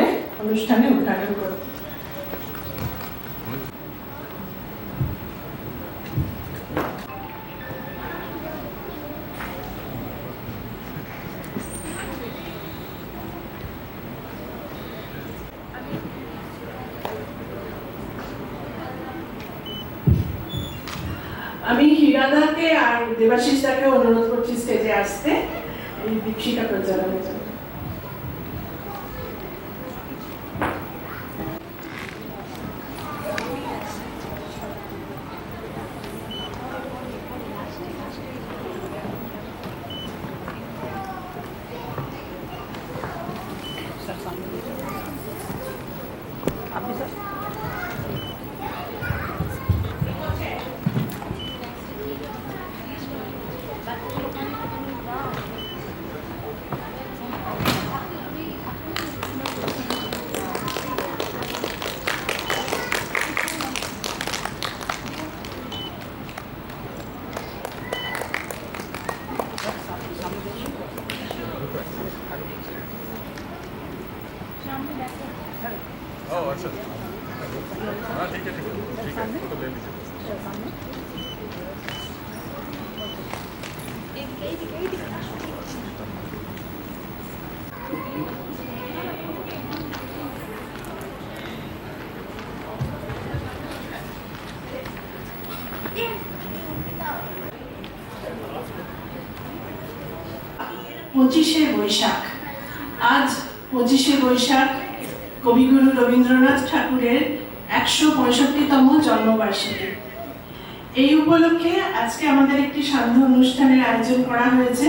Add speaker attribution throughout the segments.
Speaker 1: করে অনুষ্ঠানে উদ্ঘাটন করব। আমি হীরাদাকে আর দেবাশিসদাকে অনুরোধ করছি স্টেজে আসতে এই দীক্ষিকা প্রচারণের জন্য।
Speaker 2: अच्छा हाँ ठीक है तो ले लीजिए
Speaker 1: পঁচিশে বৈশাখ। আজ 25শে বৈশাখ কবিগুরু রবীন্দ্রনাথ ঠাকুরের 165তম জন্মবার্ষিকী। এই উপলক্ষে আজকে আমাদের একটি সান্ধ্য অনুষ্ঠানের আয়োজন করা হয়েছে।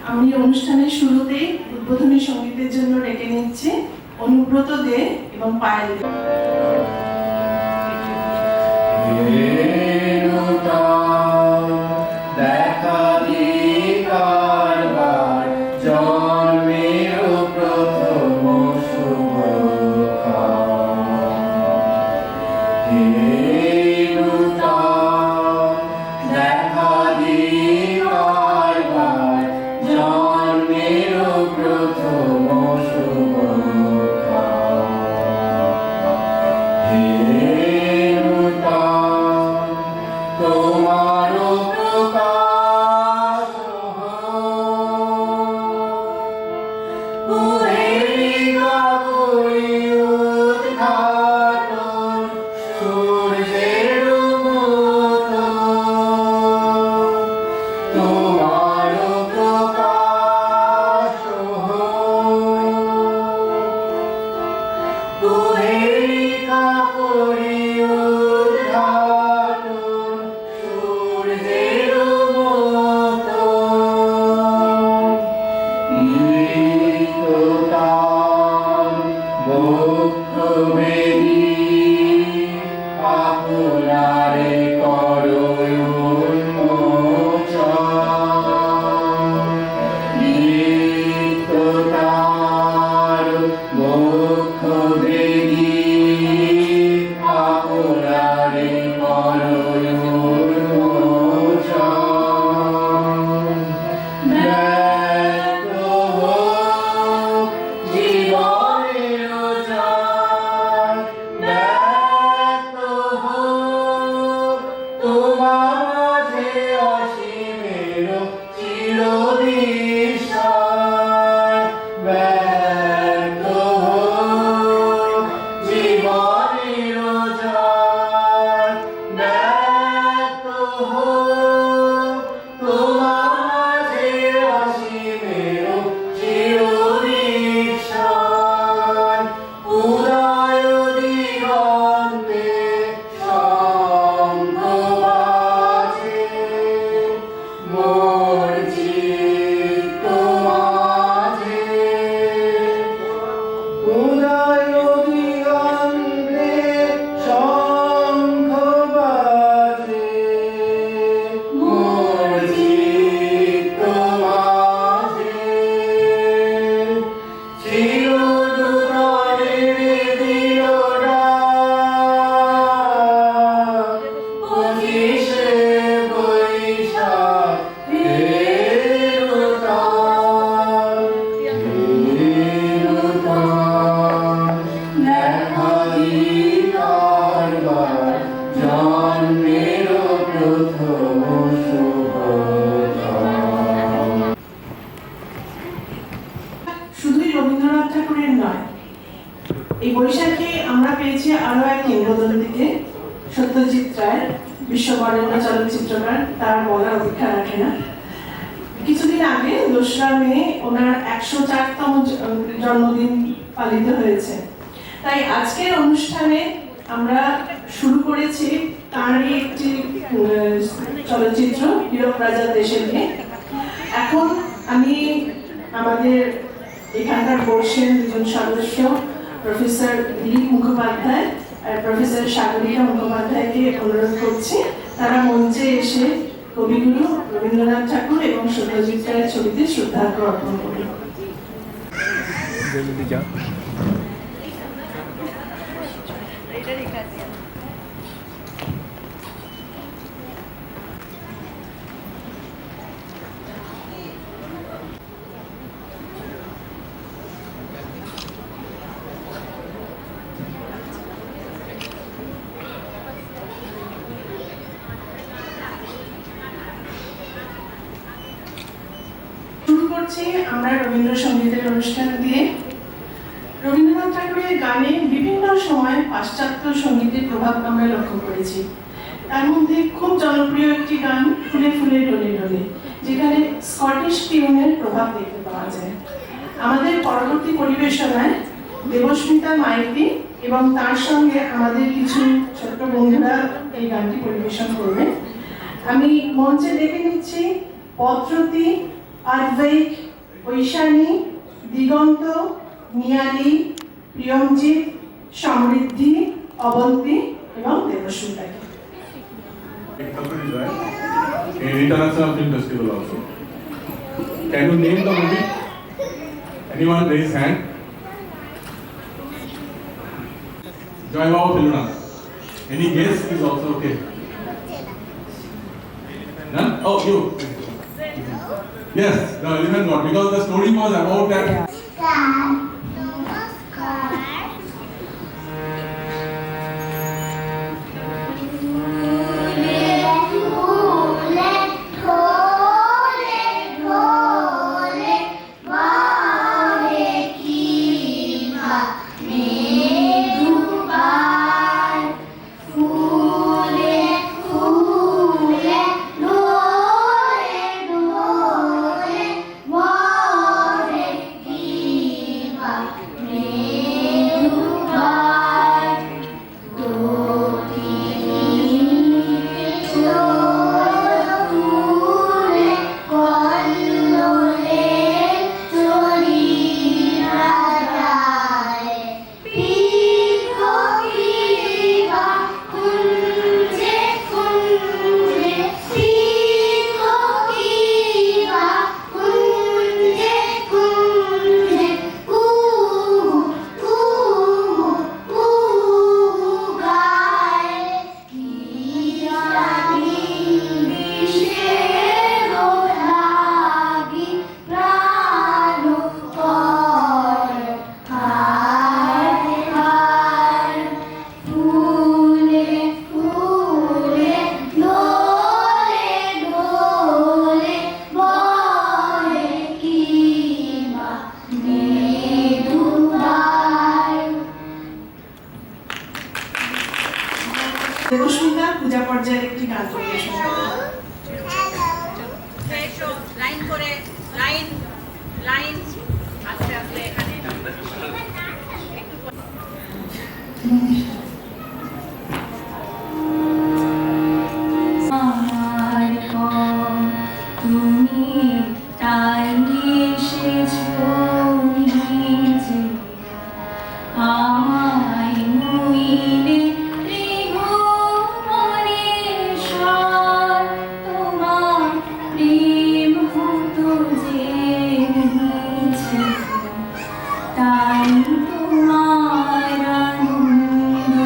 Speaker 1: আমি অনুষ্ঠানের শুরুতেই উদ্বোধনী সঙ্গীতের জন্য ডেকে নিচ্ছি অনুব্রত দে এবং পায়েল দে। এই বৈশাখে আমরা পেয়েছি আরো এক কিংবদন্তিকে, সত্যজিৎ রায়, বিশ্ববরেণ্য চলচ্চিত্রকার, তার বলার অপেক্ষা রাখে না। কিছুদিন আগে 2রা মে ওনার 104তম জন্মদিন পালিত হয়েছে। তাই আজকের অনুষ্ঠানে আমরা শুরু করেছি তাঁরই একটি চলচ্চিত্র হীরক রাজার দেশে নিয়ে। এখন আমি আমাদের এখানকার কোর্সের দুজন সদস্য প্রফেসর দিলীপ মুখোপাধ্যায় আর প্রফেসর সাগরিকা মুখোপাধ্যায়কে অনুরোধ করছি তারা মঞ্চে এসে কবিগুরু রবীন্দ্রনাথ ঠাকুর এবং সত্যজিৎ রায়ের ছবিতে শ্রদ্ধার্ঘ্য অর্পণ করুন। শুরু করছি আমরা রবীন্দ্রসঙ্গীতের অনুষ্ঠান দিয়ে। রবীন্দ্রনাথ ঠাকুরের গানে বিভিন্ন সময় পাশ্চাত্য সঙ্গীতের প্রভাব আমরা লক্ষ্য করেছি। তার মধ্যে খুব জনপ্রিয় একটি গান ফুলে ফুলে ডলে ডলে, যেখানে স্কটিশ টিউনের প্রভাব দেখতে পাওয়া যায়। আমাদের পরবর্তী পরিবেশনায় দেবস্মিতা মাইতি এবং তার সঙ্গে আমাদের কিছু ছোট্ট বন্ধুরা এই গানটি পরিবেশন করবে। আমি মঞ্চে ডেকে নিচ্ছি পত্রতী, আদ্বৈক, ঐশানী, দিগন্ত, মিয়ালি, প্রিয়মজিৎ, সমৃদ্ধি, অবন্তী এবং দেবস্মিতাকে।
Speaker 2: In International Film Festival also. Can you name the movie? Anyone raise hand? Joy Baba Filmnath. Any guess is also okay. None? Oh, you. Yes, the elephant god, because the story was about that.
Speaker 1: Debasmita পূজা পর্যায়ের একটি গান পরিবেশন করবে।
Speaker 3: Line করে line line আস্তে আস্তে এখানে
Speaker 4: তুমি তাই এসেছো নিজে আমায় মুইলে ত্রিভুবনেশ্বর, তোমার প্রেম হতো যে নিচে, তাই তোমার আনন্দ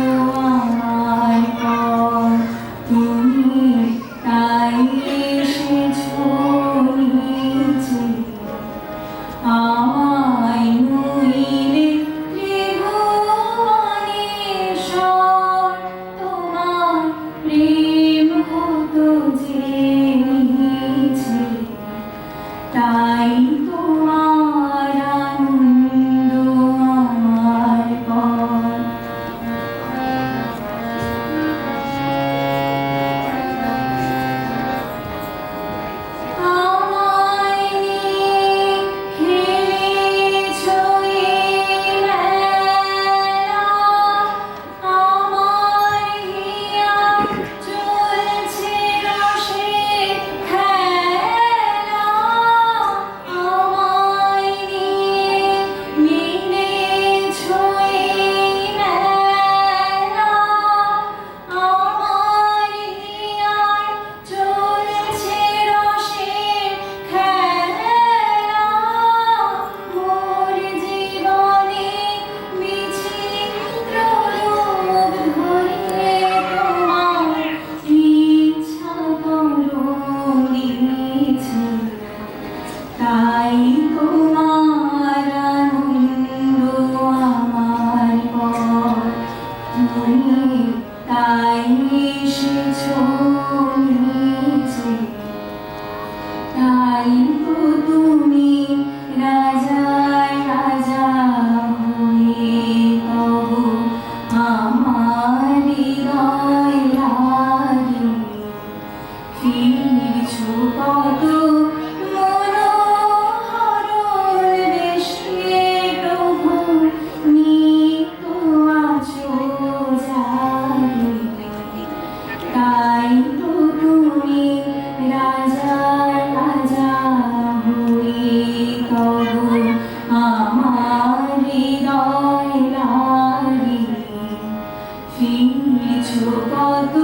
Speaker 4: আছো কত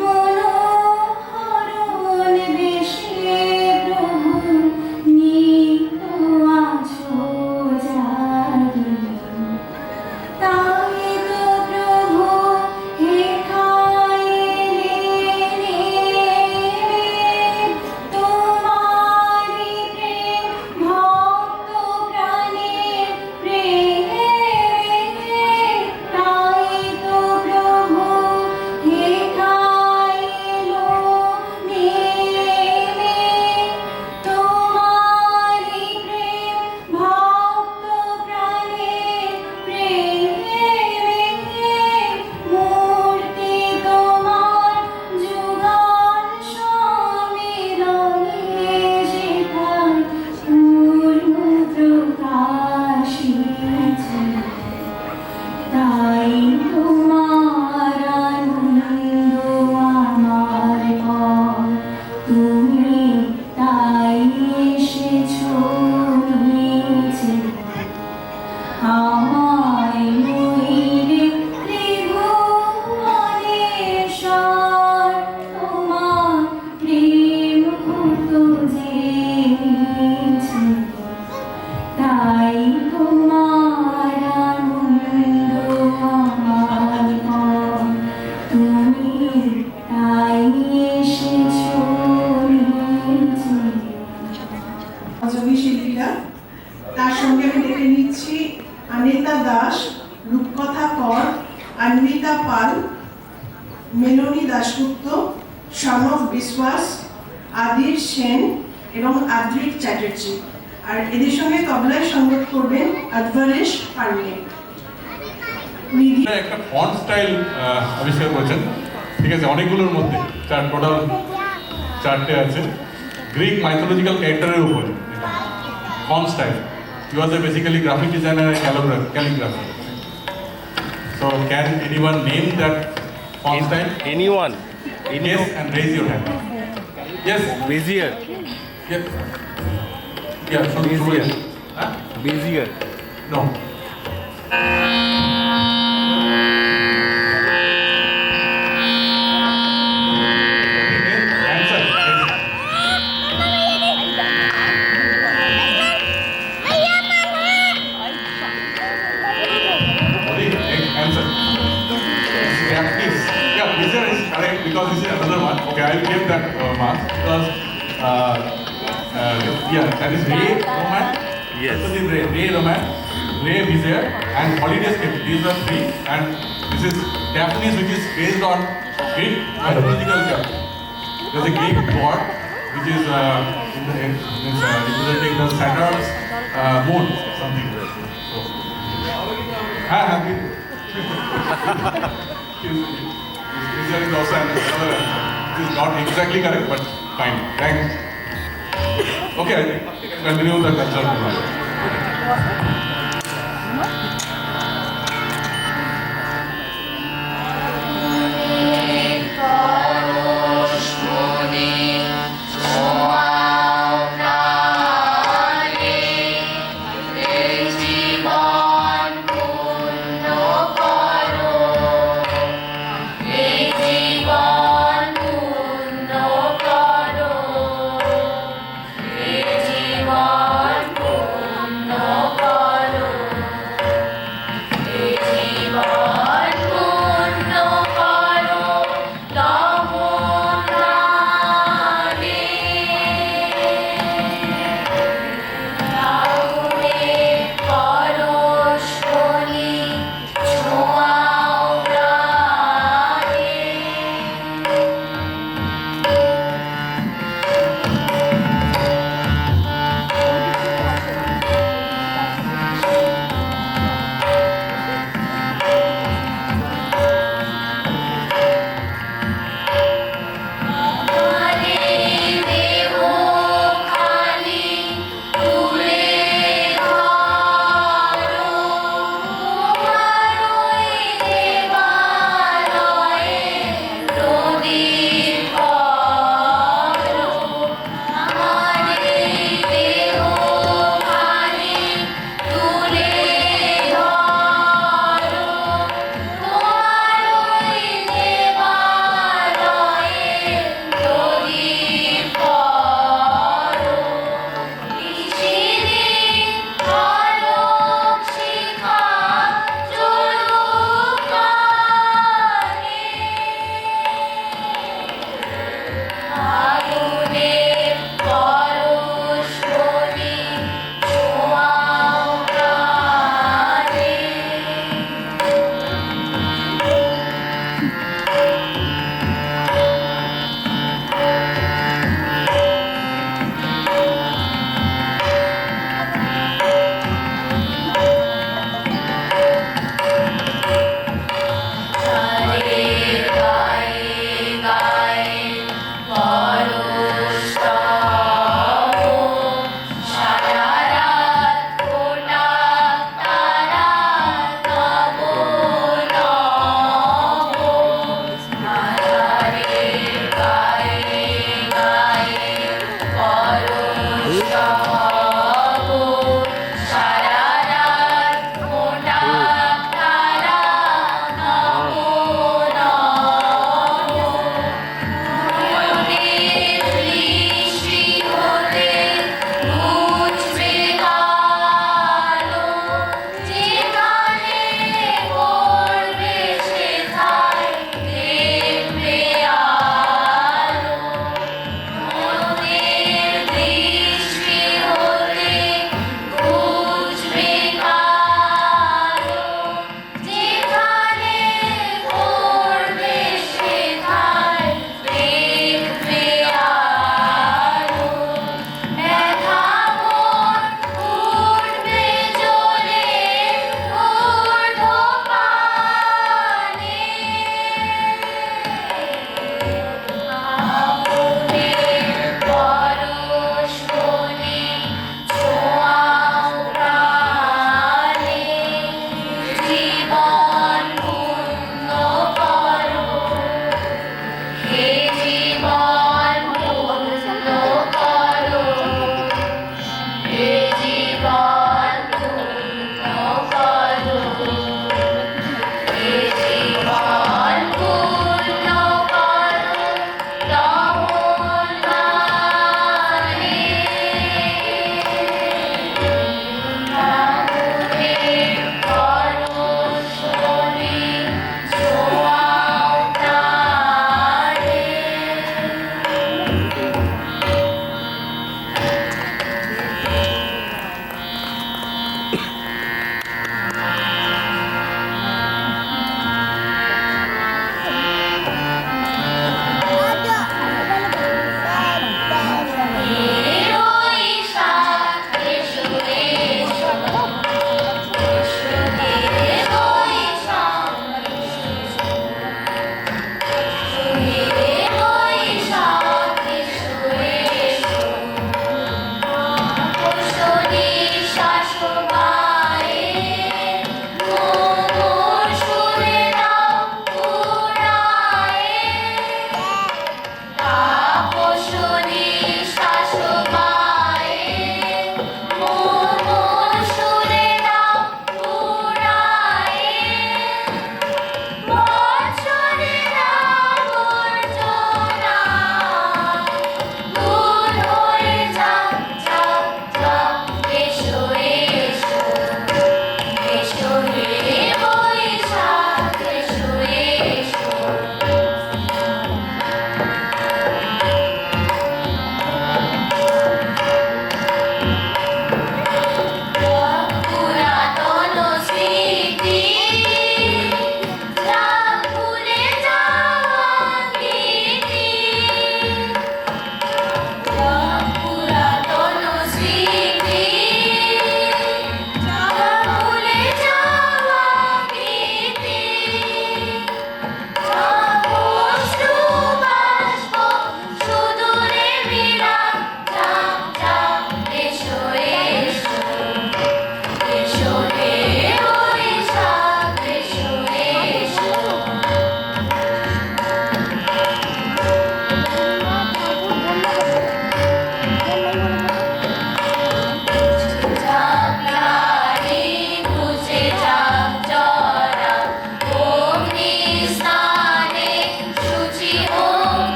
Speaker 4: মনোহরণ বেশে প্রভু নিত্য আছো জাগিয়া। তাই তো প্রভু হেথাইলে তোমারি প্রেম ভক্ত প্রাণের প্রেমে। তাই তো প্রভু হেথাইলো নেমে তোমারি প্রেম ভক্ত প্রাণের প্রেমে। মূর্তি তোমার যুগল সম্মিলনে যেথায় পূর্ণ প্রকাশিছে। তাই তোমার আনন্দ আমার পর, তুমি তাই এসেছো নিচে। আমায় নইলে ত্রিভুবনেশ্বর, তোমার প্রেম হতো যে নিচে। তাই তোমার আনন্দ আমার পর, তুমি তাই এসেছো নিচে।
Speaker 1: সহযোগী শিল্পীরা, তার সঙ্গে আমি ডেকে নিচ্ছি অনিতা দাস, রূপকথা কর, অন্বিতা পাল, মেলনী দাশগুপ্ত, সনক বিশ্বাস, আদির সেন এবং আদ্রিক চ্যাটার্জি। আর এদের সঙ্গে তবলায় সঙ্গত করবেন অধ্বরেশ পান্ডে। নিধি
Speaker 2: একটা ফন্ট স্টাইল আবিষ্কার করেছেন, ঠিক আছে, অনেকগুলোর মধ্যে টোটাল 4টে আছে গ্রিক মাইথোলজিক্যাল ক্যারেক্টারের উপরে font style. He was a basically graphic designer and calligrapher. So can anyone name that font style?
Speaker 5: Anyone?
Speaker 2: Yes, and raise your hand. Yes.
Speaker 5: Bezier.
Speaker 2: Yes. Yeah. So
Speaker 5: Bezier.
Speaker 2: Huh?
Speaker 5: Bezier.
Speaker 2: No. Answer. Answer. Practice. Yeah, Bezier is correct because this is another one. Okay, I will give that mark because yeah, that is Ray Roman.
Speaker 5: Yes.
Speaker 2: So this is Ray Roman, Ray Bezier, and Holiday's. These are three, and this is Daphnis, which is based on Greek mythological character. There's a Greek god which is representing the Saturn's moon, something. So, happy. Bezier is also another answer. It is not exactly correct, but fine. Thanks. Okay, I think continue the culture program.
Speaker 4: জীবন পূর্ণ করো।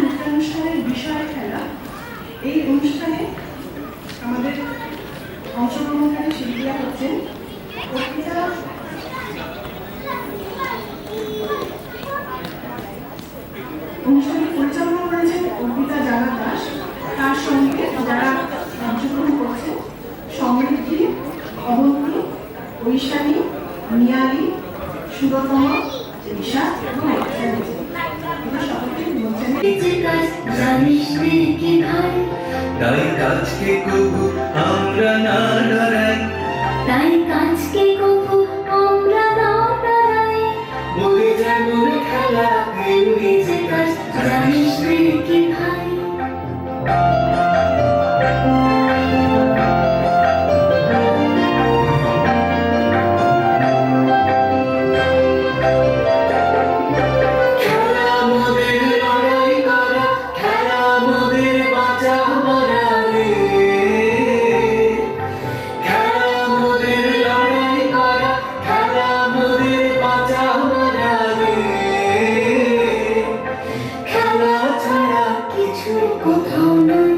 Speaker 1: নৃত্যানুষ্ঠানের বিষয় খেলা। এই অনুষ্ঠানে আমাদের অংশগ্রহণকারী শিল্পীরা হচ্ছেন অর্পিতা, অনুষ্ঠানে পরিচালনা করেছেন অর্পিতা জানা দাস, তার সঙ্গে যারা অংশগ্রহণ করছেন সমৃদ্ধি, অবন্তী, ঐশানী, মিয়ালি, সুরতমা, ঋষা এবং এরা সকলে বলছেন
Speaker 4: জানিস রে কি ভাই,
Speaker 5: তাই কাজকে কবু আমরা না ডরাই,
Speaker 4: তাই কাজকে কবু আমরা না ডরাই।
Speaker 5: মোরে যেমন খেলা তেমনি যে কাজ,
Speaker 4: জানিস রে কি ভাই,
Speaker 5: খেলা মোদের লড়াই করা, খেলা মোদের বাঁচা মরা রে, খেলা মোদের লড়াই করা, খেলা মোদের বাঁচা মরা রে, খেলা ছাড়া কিছু কোথাও নাই,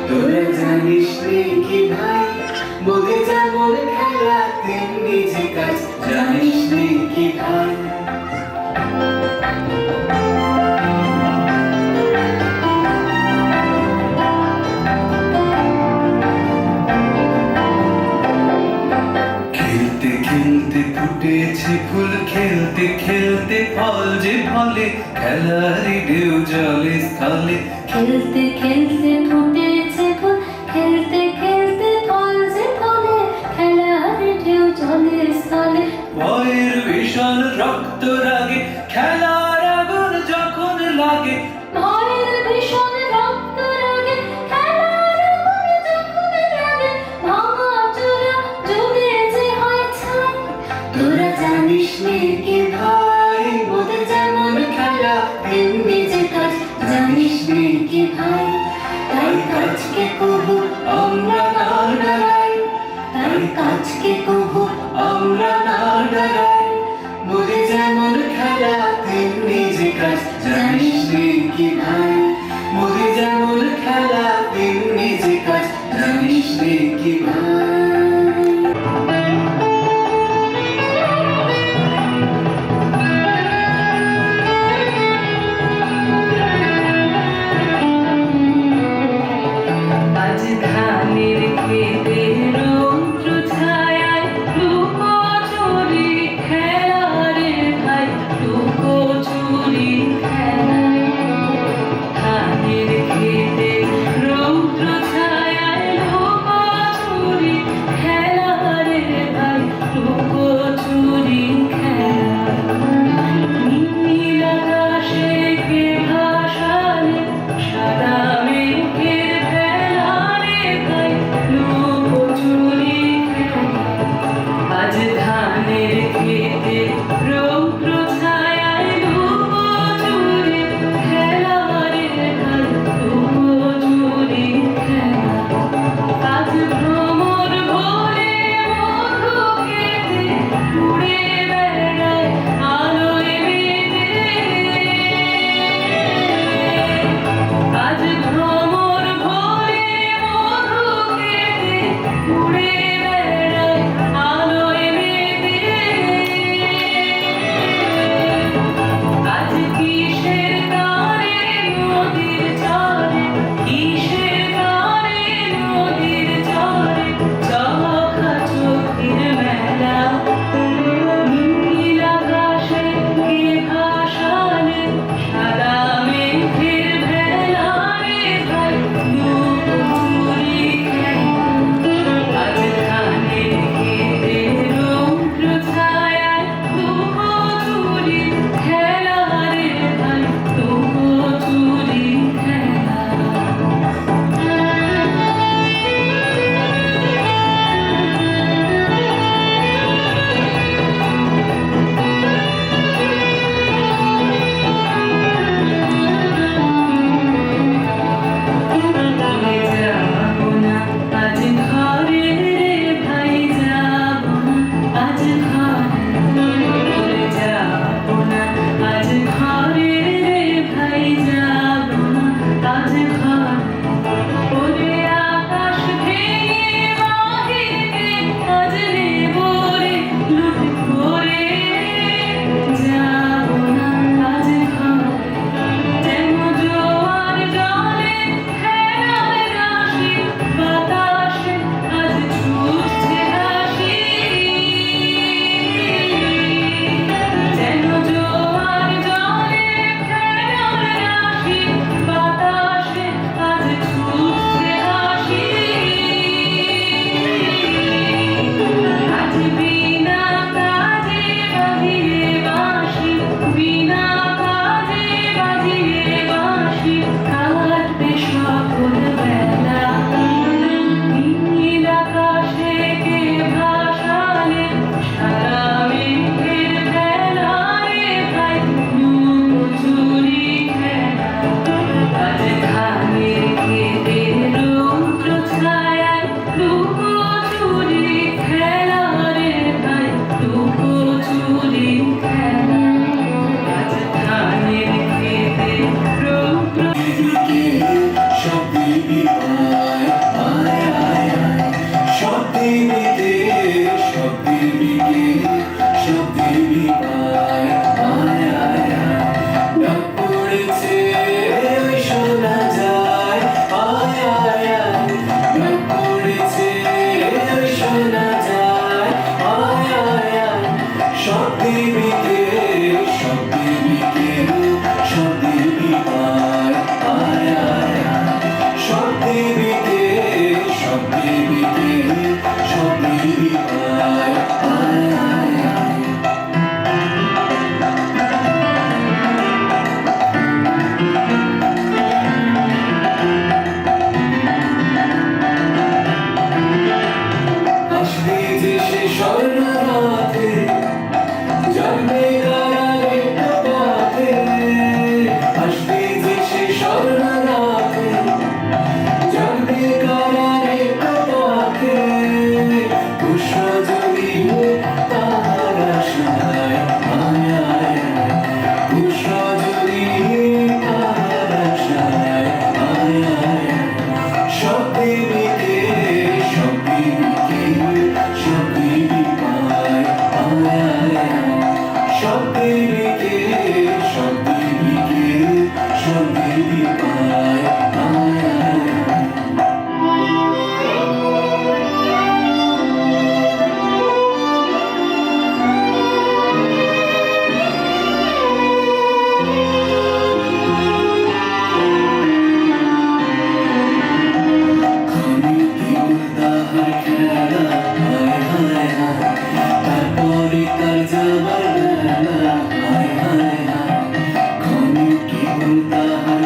Speaker 5: তোরা জানিস রে কি ভাই, মোদের যেমন খেলা তেমনি যে কাজ, জানিস রে কি ভাই। খেলতে খেলতে ফুটেছে ফুল, খেলতে খেলতে ফল যে ফলে, খেলারই ঢেউ জলে স্থলে,
Speaker 4: খেলতে খেলতে ফুটেছে ফুল, খেলতে খেলতে ফল যে ফলে, খেলার ঢেউ জলের স্থলে।
Speaker 5: ভয়ের ভীষণ রক্ত রাগে, খেলার আগুন যখন লাগে,
Speaker 4: ভয়ের ভীষণ রক্ত রাগে, খেলার আগুন যখন লাগে, ভাঙা চূড়া জ্বলে যে হয় ছাই।
Speaker 5: তোরা জানিস নে কি ভাই, মোদের যেমন খেলা তেমনি যে কাজ, জানিস নে কি ভাই। তাই কাজকে কবু আমরা না ডরাই, তাই কাজকে কবু আমরা না ডরাই, মোদের যেমন খেলা তেমনি যে কাজ, জানিস নে কি ভাই, মোদের যেমন খেলা তেমনি যে কাজ, জানিস নে কি ভাই।
Speaker 6: আজ ধানের খেতে রৌদ্র ছায়ায় লুকোচুরি খেলা রে ভাই, লুকোচুরি খেলা।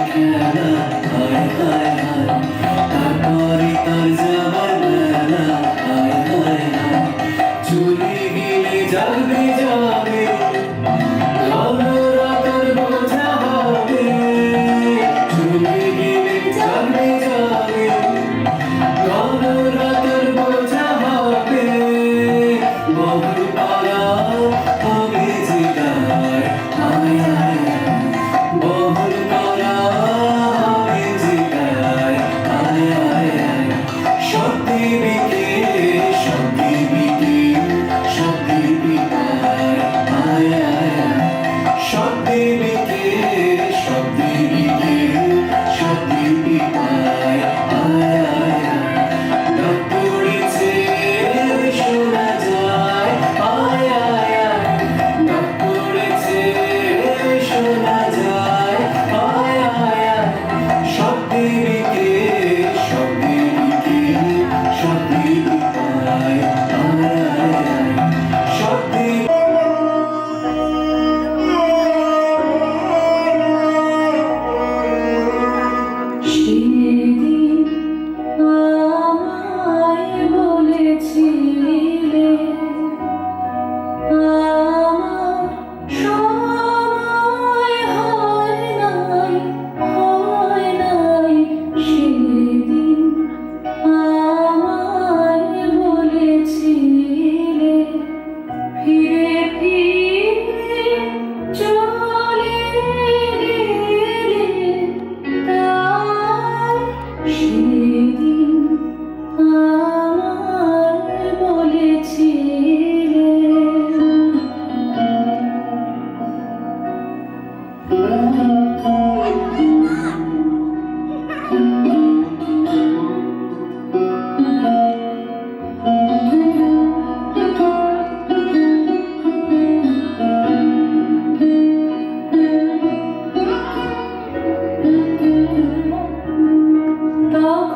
Speaker 5: খেলা হায় হায় হায় তারপরে তার যাবার বেলা হায় হায় হায় চলে গেলে যাবে যাবে ঘন রাতের বোঝা হবে চলে গেলে যাবে যাবে ঘন রাতের বোঝা হবে বহু পারা হবে যে গায় হায় হায় বহু পারা হবে যে গায় হায় হায় হায় সত্যি বিকে সত্যি বিকে সত্যি বিকায় হায় হায় সত্যি বিকে সত্যি বিকে সত্যি বিকায় হায় হায় ডাক পড়েছে শোনা যায় হায় হায় ডাক পড়েছে শোনা যায় হায় হায় সত্যি বিকে সত্যি বিকে সত্যি বিকায় হায় হায় সত্যি
Speaker 4: সেদিন আমায় বলেছিলে আমার সময় হয় নাই সেদিন আমায় বলেছিলে ফিরে ফিরে চলে গেলে তাই সেদিন আমায় বলেছিলে তখন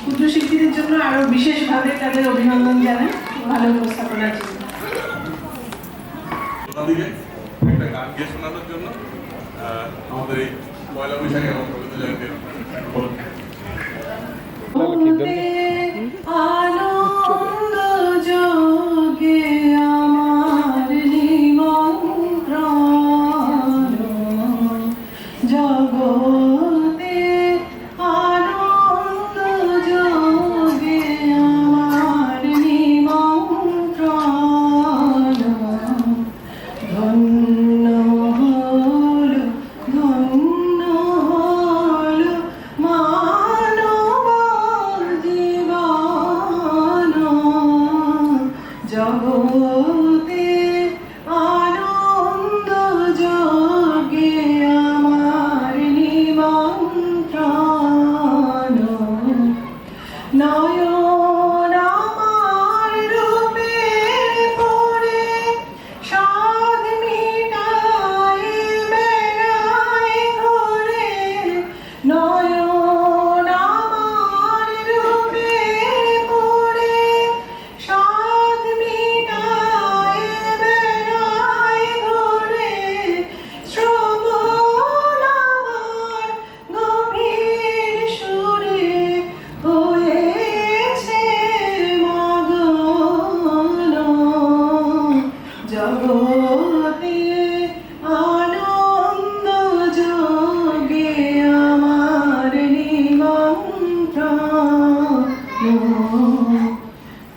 Speaker 1: ক্ষুদ্র শিল্পীদের জন্য আরো বিশেষভাবে তাদের অভিনন্দন জানাই ভালো উপস্থাপনার জন্য।
Speaker 2: ওনাদিকে একটা গান গিয়ে শোনানোর জন্য আমাদের এই পয়লা বৈশাখে এবং রবীন্দ্র জয়ন্তীর
Speaker 1: আনন্দ যোগে আমার নিমন্ত্রণ জগতে আনন্দ যোগে আমার নিমন্ত্রণ ধন্য হলো মানব জীবন জগতে আনন্দ যোগে আমার নিমন্ত্রণ নয়ন আমার রূপে পড়ে সাধ মিটাই বেড়াই ঘুরে নয়ন আমার রূপে পড়ে সাধ মিটাই বেড়াই ঘুরে শ্রবণ আমার গভীর সুরে হয়েছে মগন জগতে আনন্দ যোগে আমার নিমন্ত্রণ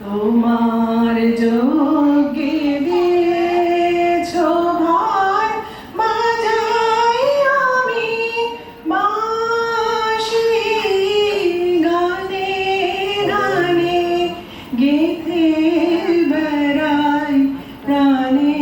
Speaker 1: তোমার যোগে দিয়েছ ভাই বাজাই আমি বাঁশি গানে গানে গেথে বেড়াই প্রাণে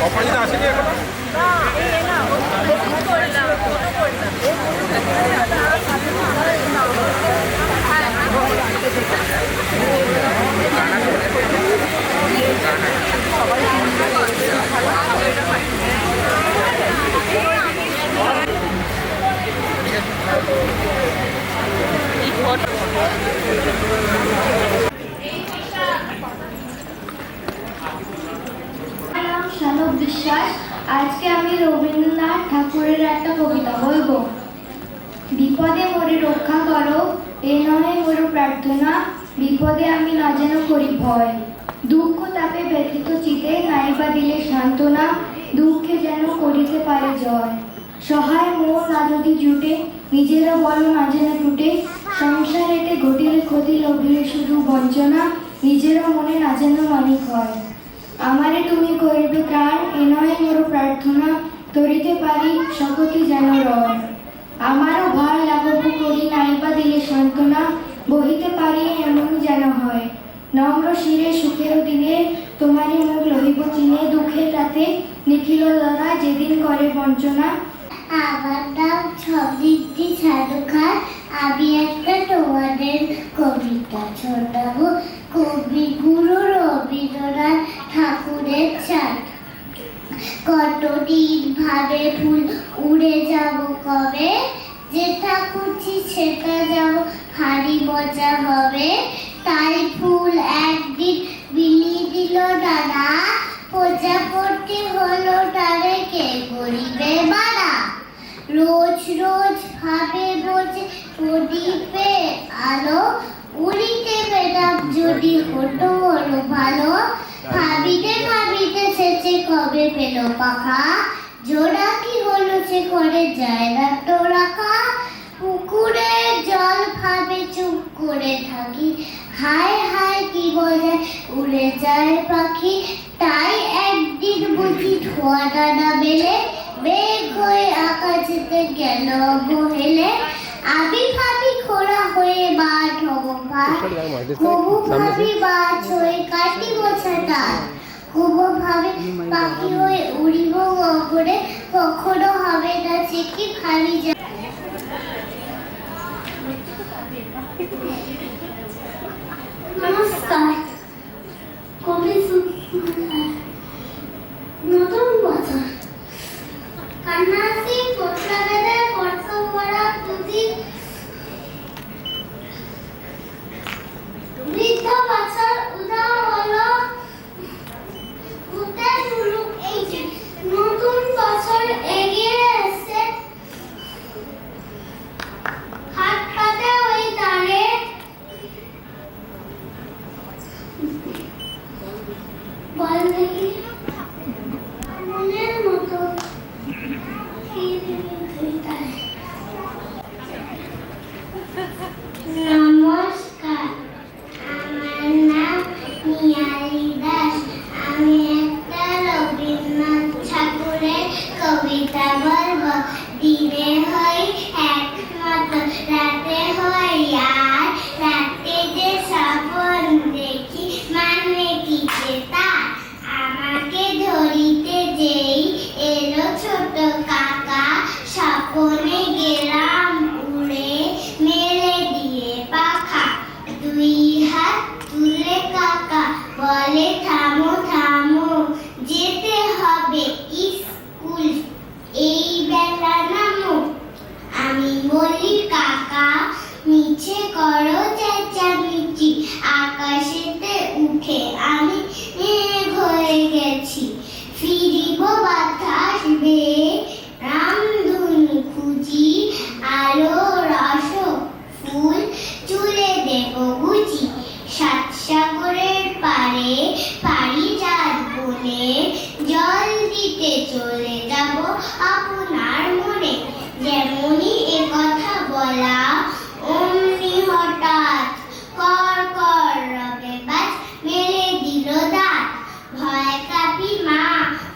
Speaker 7: আমার নাম শানব বিশ্বাস। আজকে আমি রবীন্দ্রনাথ ঠাকুরের একটা কবিতা বলবো। বিপদে মোরে রক্ষা করো, এ নহে মোর প্রার্থনা, বিপদে আমি না যেন করি ভয়। দুঃখ তাপে ব্যথিত চিতে নাইবা দিলে সান্ত্বনা, দুঃখে যেন করিতে পারে জয়। সহায় মোর না যদি জুটে, নিজেরও বলো না যেন টুটে, সংসারেতে ঘটিলে ক্ষতি লভিলে শুধু বঞ্চনা, নিজেরও মনে না যেন মানিক হয়। আমারে তুমি করিবে ত্রাণ, এ নহে মোর প্রার্থনা, তরিতে পারি সকতি যেন রয়। আমারও ভার লাঘব করি নাইবা দিলে সান্ত্বনা, বহিতে পারি এমন যেন হয়। নম্র শিরে সুখের দিনে তোমারই মুখ লহিব চিনে, দুঃখের রাতে নিখিল লড়া যেদিন করে বঞ্চনা।
Speaker 8: আমার নাম সমৃদ্ধি সাধুখার। আমি একটা তোমাদের কবিতা শোনাবো। কবিগুরু রবীন্দ্রনাথ ঠাকুরের চাঁদ। কতদিন ভাবে ফুল উড়ে যাব কবে, যেটা খুঁজি সেটা যাব ভারী মজা হবে। তাই ফুল একদিন বিলি দিল ডানা, প্রজাপতি হলো তারে কে করিবে বানা। রোজ রোজ ভাবে বোঝে প্রদীপে আলো, উড়িতে পেতাম যদি হতো হলো ভালো। ভাবিতে ভাবিতে সেচে কবে পেল পাখা, জোড়া কি হলো সে করে যায় না তো রাখা। পুকুরে জল ভাবে চুপ করে থাকি, হায় হায় কি বোঝায় উড়ে যায় পাখি। তাই একদিন বুঝি ধোয়া ডানা মেলে, মেঘ হয়ে আকাশেতে গেল বহেলে। আমি ভাবি খোড়া হয়ে মাঠ হব পার, কবু ভাবি মাছ হয়ে কাটি বোঝাটা, কবু ভাবি পাখি হয়ে উড়িব গগনে, কখনো হবে না সে কি ভাবি যায়। নমস্কার। কবি নতুন বছর কন্যাশ্রী পত্রাবেদের কর্তব্যরা পুঁজি, বৃদ্ধ বছর উদা হলো, উঠে শুরুক এই যে নতুন বছর এগিয়ে এসে, হাত পাতে ওই দাঁড়ে বল দেখি মনের মতো নমস্কার, আমার নাম নিয়ালি দাস। আমি একটা রবীন্দ্রনাথ ঠাকুরের কবিতা বলবো। দিনে হই একমত, রাতে হই আর, রাতে যে স্বপন দেখি মানে কি তা। আমাকে ধরিতে যেই এলো ছোট কাকা, স্বপনে গেলাম উড়ে মেলে দিয়ে পাখা। দুই হাত তুলে কাকা বলে থামো থামো, যেতে হবে স্কুল এই বেলা নামো। আমি বলি কাকা মিছে করো চেঁচামেচি, আকাশেতে উঠে আমি মেঘ হয়ে গেছি। ফিরিব বাতাস বেয়ে রামধনু খুঁজি, আলো রস ফুল চুলে দেব গুজি। সাত সাগরের পারে পারিজাত বনে, জল দিতে চলে যাব আপনার মনে। যেমনই এ কথা বলা অমনি হঠাৎ কর কর রবে বাজ মেলে দিল দাঁত। ভয় কাপি মা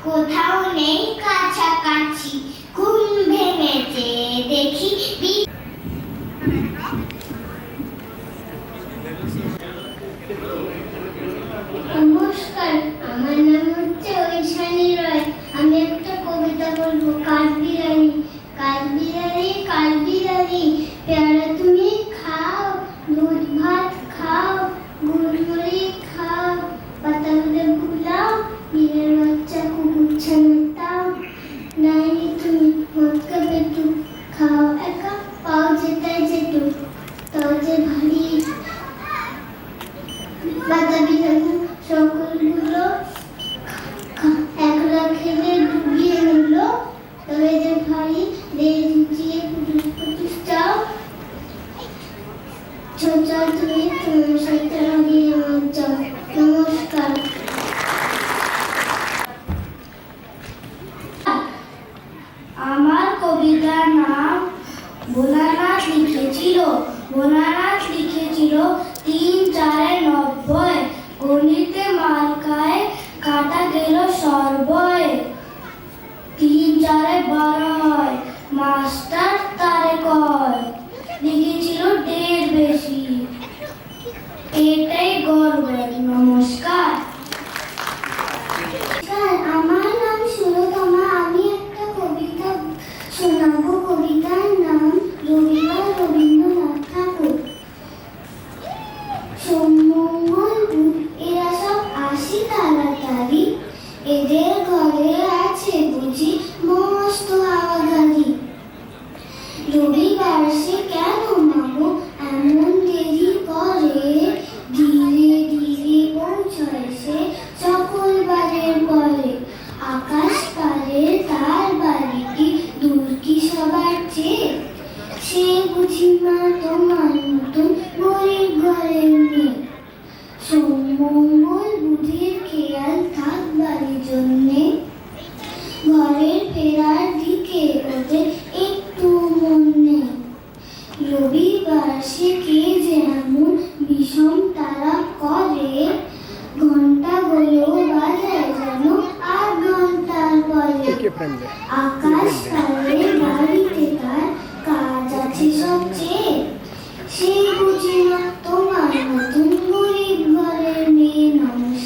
Speaker 8: কোথাও নেই কাছাকাছি, ঘুম ভেঙেছে দেখি। নমস্কার, আমার নাম হচ্ছে ঐশানী রয়।
Speaker 7: বয়ে 3 4 12 হয়, মাস্টার